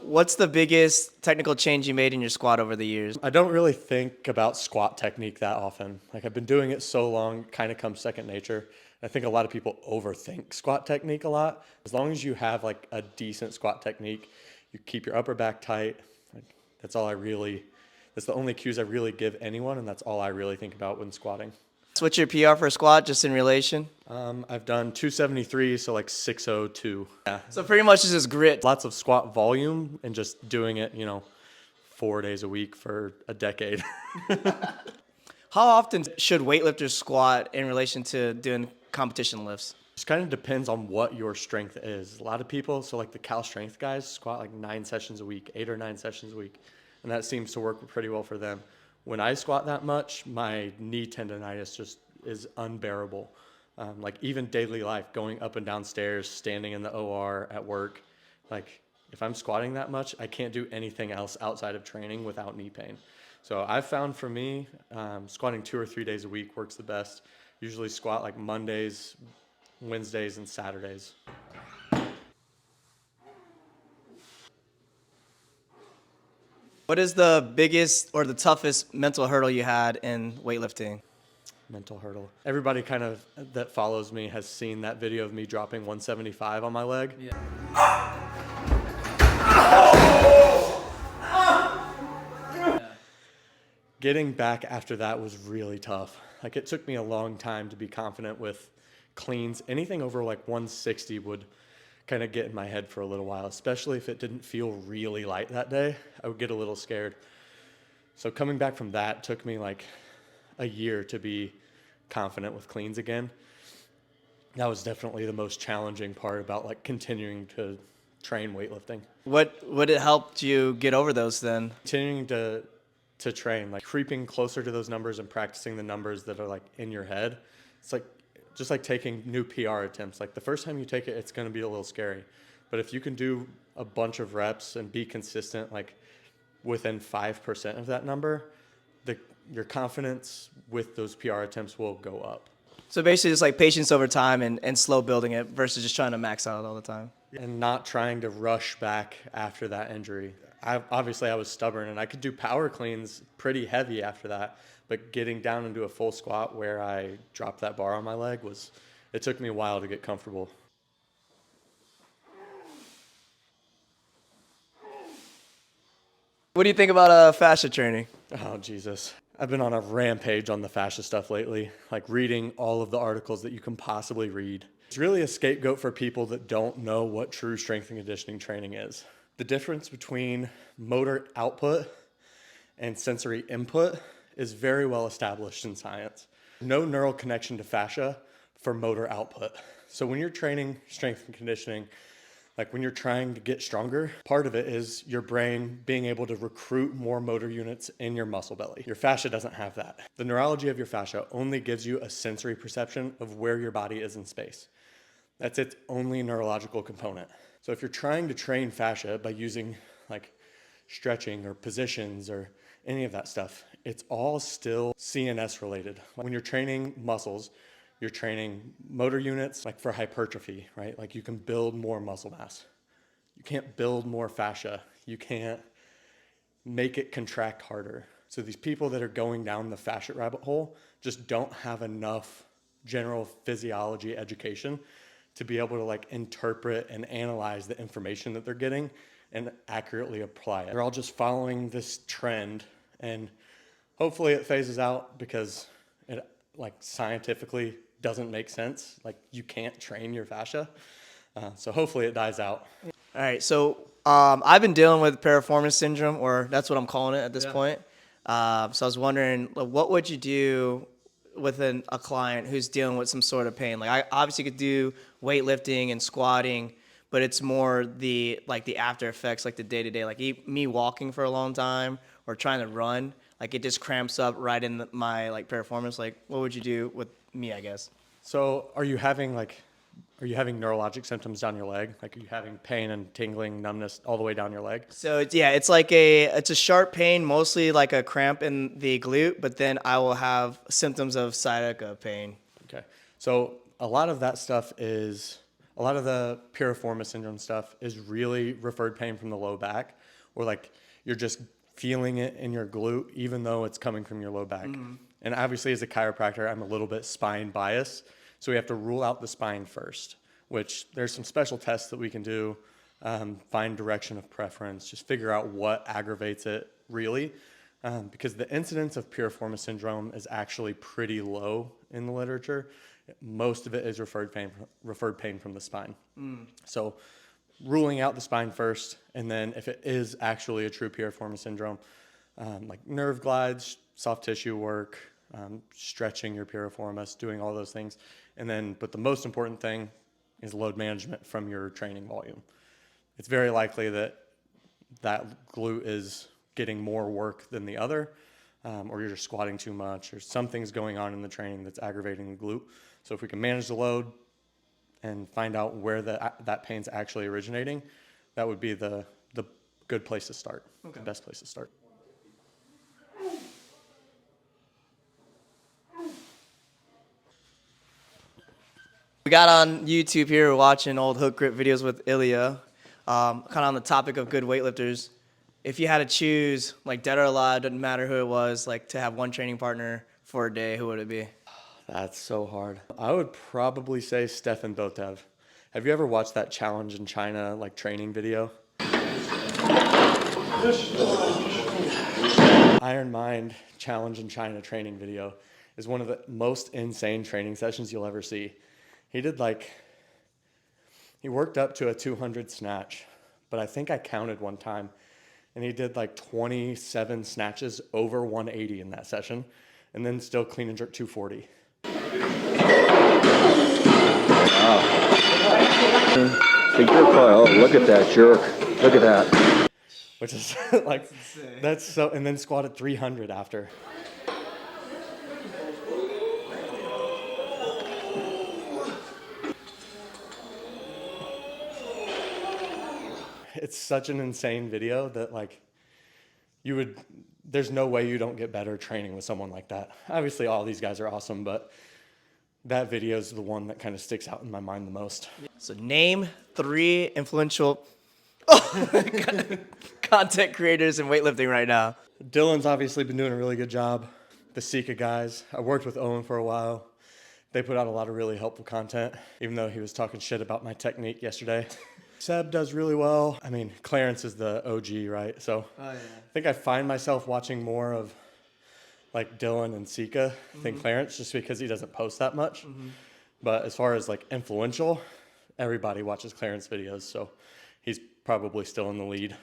what's the biggest technical change you made in your squat over the years? I don't really think about squat technique that often. Like I've been doing it so long, kind of comes second nature. I think a lot of people overthink squat technique a lot. As long as you have like a decent squat technique, you keep your upper back tight. Like, that's the only cues I really give anyone, and that's all I really think about when squatting. So what's your PR for a squat, just in relation? I've done 273, so like 602. Yeah. So pretty much it's just grit. Lots of squat volume and just doing it, 4 days a week for a decade. How often should weightlifters squat in relation to doing competition lifts? Just kind of depends on what your strength is. A lot of people, so like the Cal Strength guys, squat like 9 sessions a week, 8 or 9 sessions a week, and that seems to work pretty well for them. When I squat that much, my knee tendonitis just is unbearable. Like even daily life, going up and down stairs, standing in the OR at work, like if I'm squatting that much, I can't do anything else outside of training without knee pain. So I've found for me, squatting 2 or 3 days a week works the best. Usually squat like Mondays, Wednesdays, and Saturdays. What is the biggest or the toughest mental hurdle you had in weightlifting? Mental hurdle. Everybody kind of that follows me has seen that video of me dropping 175 on my leg. Yeah. Getting back after that was really tough. Like it took me a long time to be confident with cleans. Anything over like 160 would kind of get in my head for a little while, especially if it didn't feel really light that day. I would get a little scared. So coming back from that took me like a year to be confident with cleans again. That was definitely the most challenging part about like continuing to train weightlifting. What it helped you get over those then? Continuing to train, like creeping closer to those numbers and practicing the numbers that are like in your head. It's like just like taking new PR attempts. Like the first time you take it, it's going to be a little scary. But if you can do a bunch of reps and be consistent, like within 5% of that number, your confidence with those PR attempts will go up. So basically just like patience over time and slow building it versus just trying to max out all the time. And not trying to rush back after that injury. Obviously I was stubborn and I could do power cleans pretty heavy after that, but getting down into a full squat where I dropped that bar on my leg it took me a while to get comfortable. What do you think about fascia training? Oh, Jesus. I've been on a rampage on the fascia stuff lately, like reading all of the articles that you can possibly read. It's really a scapegoat for people that don't know what true strength and conditioning training is. The difference between motor output and sensory input is very well established in science. No neural connection to fascia for motor output. So when you're training strength and conditioning, like when you're trying to get stronger, part of it is your brain being able to recruit more motor units in your muscle belly. Your fascia doesn't have that. The neurology of your fascia only gives you a sensory perception of where your body is in space. That's its only neurological component. So if you're trying to train fascia by using like stretching or positions or any of that stuff, it's all still CNS related. When you're training muscles, you're training motor units like for hypertrophy, right? Like you can build more muscle mass. You can't build more fascia. You can't make it contract harder. So these people that are going down the fascia rabbit hole just don't have enough general physiology education to be able to like interpret and analyze the information that they're getting and accurately apply it. They're all just following this trend, and hopefully it phases out because it like scientifically doesn't make sense. Like you can't train your fascia. So hopefully it dies out. All right, so I've been dealing with piriformis syndrome, or that's what I'm calling it at this point. So I was wondering, what would you do with a client who's dealing with some sort of pain? Like I obviously could do weightlifting and squatting, but it's more the after effects, like the day-to-day, like me walking for a long time or trying to run, like it just cramps up right in my like piriformis. Like what would you do with me, I guess? So are you having neurologic symptoms down your leg? Like are you having pain and tingling, numbness all the way down your leg? So it's a sharp pain, mostly like a cramp in the glute, but then I will have symptoms of sciatica pain. Okay. So a lot of that stuff is A lot of the piriformis syndrome stuff is really referred pain from the low back, or like you're just feeling it in your glute, even though it's coming from your low back. And obviously as a chiropractor, I'm a little bit spine biased. So we have to rule out the spine first, which there's some special tests that we can do, find direction of preference, just figure out what aggravates it really. Because the incidence of piriformis syndrome is actually pretty low in the literature. Most of it is referred pain from the spine. So ruling out the spine first, and then if it is actually a true piriformis syndrome, like nerve glides, soft tissue work, stretching your piriformis, doing all those things. And then, but the most important thing is load management from your training volume. It's very likely that that glute is getting more work than the other, or you're just squatting too much, or something's going on in the training that's aggravating the glute. So if we can manage the load and find out where that pain's actually originating, that would be the good place to start, the best place to start. We got on YouTube here watching old hook grip videos with Ilya, kind of on the topic of good weightlifters. If you had to choose, like dead or alive, doesn't matter who it was, like to have one training partner for a day, who would it be? That's so hard. I would probably say Stefan Botev. Have you ever watched that challenge in China, like training video? Iron Mind challenge in China training video is one of the most insane training sessions you'll ever see. He worked up to a 200 snatch, but I think I counted one time, and he did like 27 snatches over 180 in that session, and then still clean and jerk 240. Wow. Big jerk. Oh, look at that jerk. Look at that. Which is like, that's so, and then squatted 300 after. It's such an insane video that like there's no way you don't get better training with someone like that. Obviously all these guys are awesome, but that video is the one that kind of sticks out in my mind the most. So name 3 influential content creators in weightlifting right now. Dylan's obviously been doing a really good job. The Sika guys, I worked with Owen for a while. They put out a lot of really helpful content, even though he was talking shit about my technique yesterday. Seb does really well. I mean, Clarence is the OG, right? So I think I find myself watching more of like Dylan and Sika than Clarence, just because he doesn't post that much. But as far as like influential, everybody watches Clarence videos, so he's probably still in the lead.